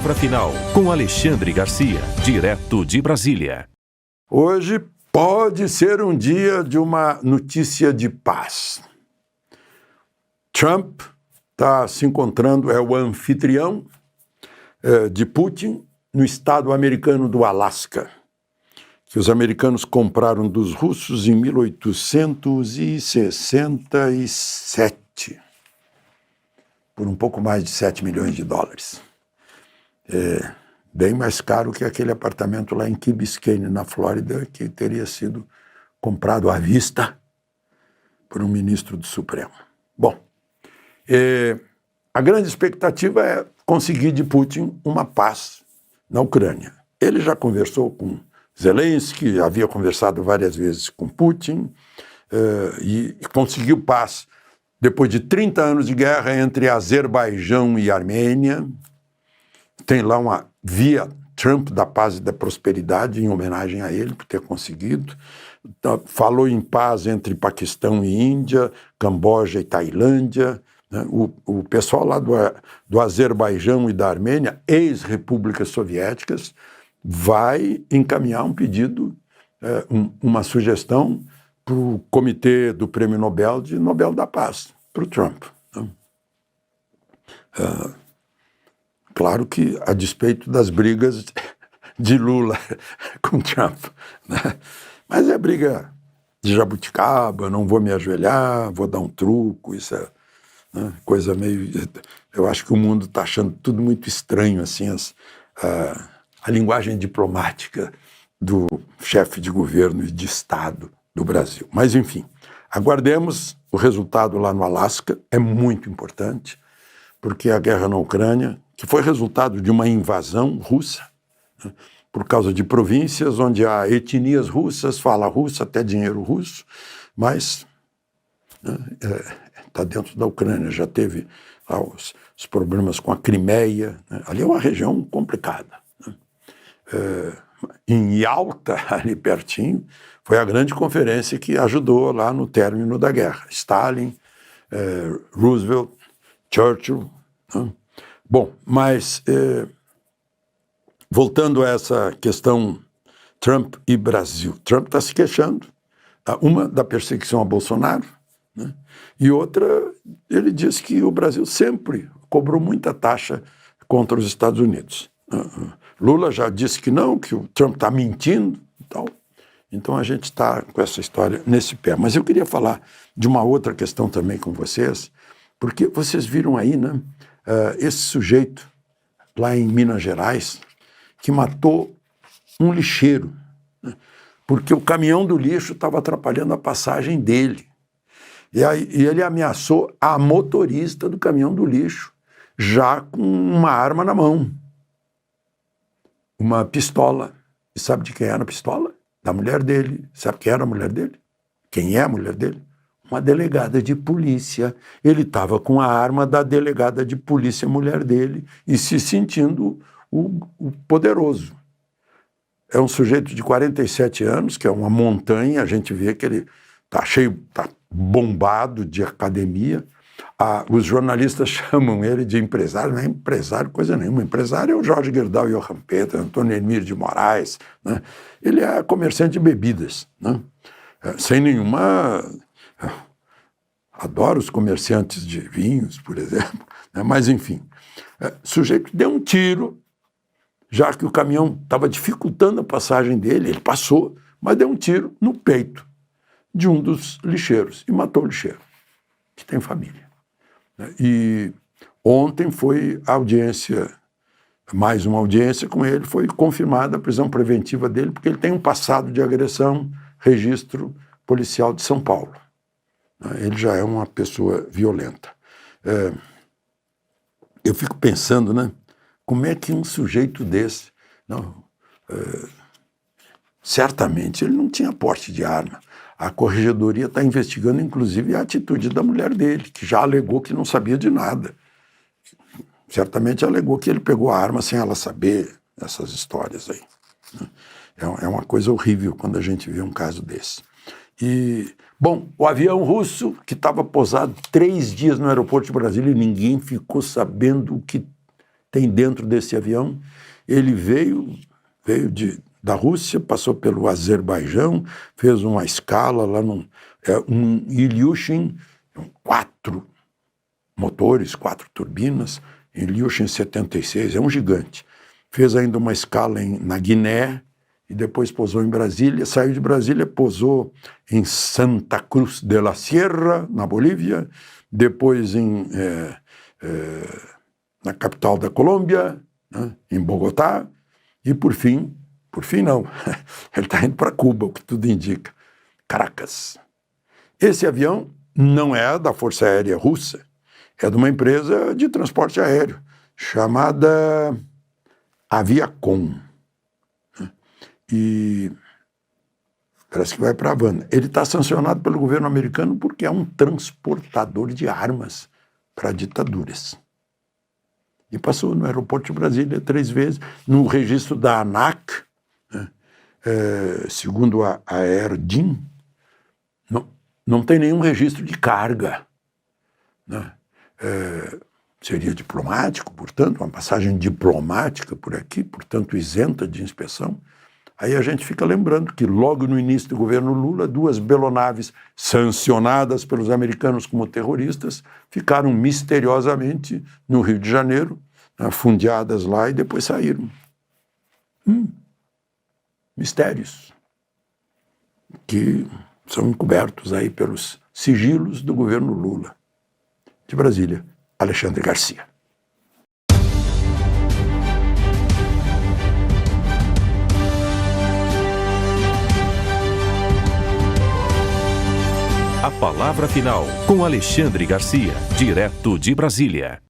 Palavra Final, com Alexandre Garcia, direto de Brasília. Hoje pode ser um dia de uma notícia de paz. Trump está se encontrando, é o anfitrião de Putin no estado americano do Alasca, que os americanos compraram dos russos em 1867, por um pouco mais de 7 milhões de dólares. Bem mais caro que aquele apartamento lá em Key Biscayne, na Flórida, que teria sido comprado à vista por um ministro do Supremo. Bom, a grande expectativa é conseguir de Putin uma paz na Ucrânia. Ele já conversou com Zelensky, havia conversado várias vezes com Putin e conseguiu paz depois de 30 anos de guerra entre Azerbaijão e Armênia. Tem lá uma via Trump da paz e da prosperidade, em homenagem a ele por ter conseguido. Falou em paz entre Paquistão e Índia, Camboja e Tailândia. O pessoal lá do Azerbaijão e da Armênia, ex-repúblicas soviéticas, vai encaminhar um pedido, uma sugestão para o Comitê do Prêmio Nobel da Paz, para o Trump. Claro que a despeito das brigas de Lula com Trump, né? Mas é briga de jabuticaba, não vou me ajoelhar, vou dar um truco, isso é coisa meio... Eu acho que o mundo está achando tudo muito estranho, assim, a linguagem diplomática do chefe de governo e de Estado do Brasil. Mas, enfim, aguardemos o resultado lá no Alasca, é muito importante, porque a guerra na Ucrânia, que foi resultado de uma invasão russa, né, por causa de províncias onde há etnias russas, fala russo, até dinheiro russo, mas está dentro da Ucrânia, já teve os problemas com a Crimeia, né? Ali é uma região complicada. Né? Em Yalta, ali pertinho, foi a grande conferência que ajudou lá no término da guerra. Stalin, Roosevelt, Churchill. Né? Bom, mas voltando a essa questão Trump e Brasil. Trump está se queixando, uma da perseguição a Bolsonaro, né? E outra, ele diz que o Brasil sempre cobrou muita taxa contra os Estados Unidos. Lula já disse que não, que o Trump está mentindo e tal. Então a gente está com essa história nesse pé. Mas eu queria falar de uma outra questão também com vocês, porque vocês viram aí, né, esse sujeito lá em Minas Gerais que matou um lixeiro, né, porque o caminhão do lixo estava atrapalhando a passagem dele. E ele ameaçou a motorista do caminhão do lixo, já com uma arma na mão. Uma pistola. E sabe de quem era a pistola? Da mulher dele. Sabe quem era a mulher dele? Quem é a mulher dele? Uma delegada de polícia. Ele estava com a arma da delegada de polícia, mulher dele, e se sentindo o poderoso. É um sujeito de 47 anos, que é uma montanha, a gente vê que ele está cheio, está bombado de academia. Os jornalistas chamam ele de empresário, não é empresário coisa nenhuma. Empresário é o Jorge Gerdau, Johan Peter, Antônio Emílio de Moraes, né? Ele é comerciante de bebidas, né? Sem nenhuma... Adoro os comerciantes de vinhos, por exemplo, né? Mas enfim, o sujeito deu um tiro, já que o caminhão estava dificultando a passagem dele, ele passou, mas deu um tiro no peito de um dos lixeiros e matou o lixeiro, que tem família. E ontem foi a audiência, mais uma audiência com ele, foi confirmada a prisão preventiva dele, porque ele tem um passado de agressão, registro policial de São Paulo. Ele já é uma pessoa violenta. Eu fico pensando, né, como é que um sujeito desse... certamente ele não tinha porte de arma. A corregedoria está investigando, inclusive, a atitude da mulher dele, que já alegou que não sabia de nada. Certamente alegou que ele pegou a arma sem ela saber, essas histórias aí. É uma coisa horrível quando a gente vê um caso desse. Bom, o avião russo, que estava pousado 3 dias no aeroporto de Brasília, e ninguém ficou sabendo o que tem dentro desse avião. Ele veio da Rússia, passou pelo Azerbaijão, fez uma escala lá um Ilyushin, 4 motores, 4 turbinas, Ilyushin 76, é um gigante. Fez ainda uma escala na Guiné e depois pousou em Brasília, saiu de Brasília, pousou em Santa Cruz de la Sierra, na Bolívia, depois na capital da Colômbia, né, em Bogotá, e por fim não, ele está indo para Cuba, o que tudo indica, Caracas. Esse avião não é da Força Aérea Russa, é de uma empresa de transporte aéreo, chamada Aviacom. E parece que vai para a Havana. Ele está sancionado pelo governo americano porque é um transportador de armas para ditaduras. E passou no aeroporto de Brasília 3 vezes, no registro da ANAC, né? Segundo a Aerdim, não tem nenhum registro de carga, né? Seria diplomático, portanto, uma passagem diplomática por aqui, portanto isenta de inspeção. Aí a gente fica lembrando que logo no início do governo Lula, 2 belonaves sancionadas pelos americanos como terroristas ficaram misteriosamente no Rio de Janeiro, fundeadas lá e depois saíram. Mistérios que são encobertos aí pelos sigilos do governo Lula. De Brasília, Alexandre Garcia. A palavra final com Alexandre Garcia, direto de Brasília.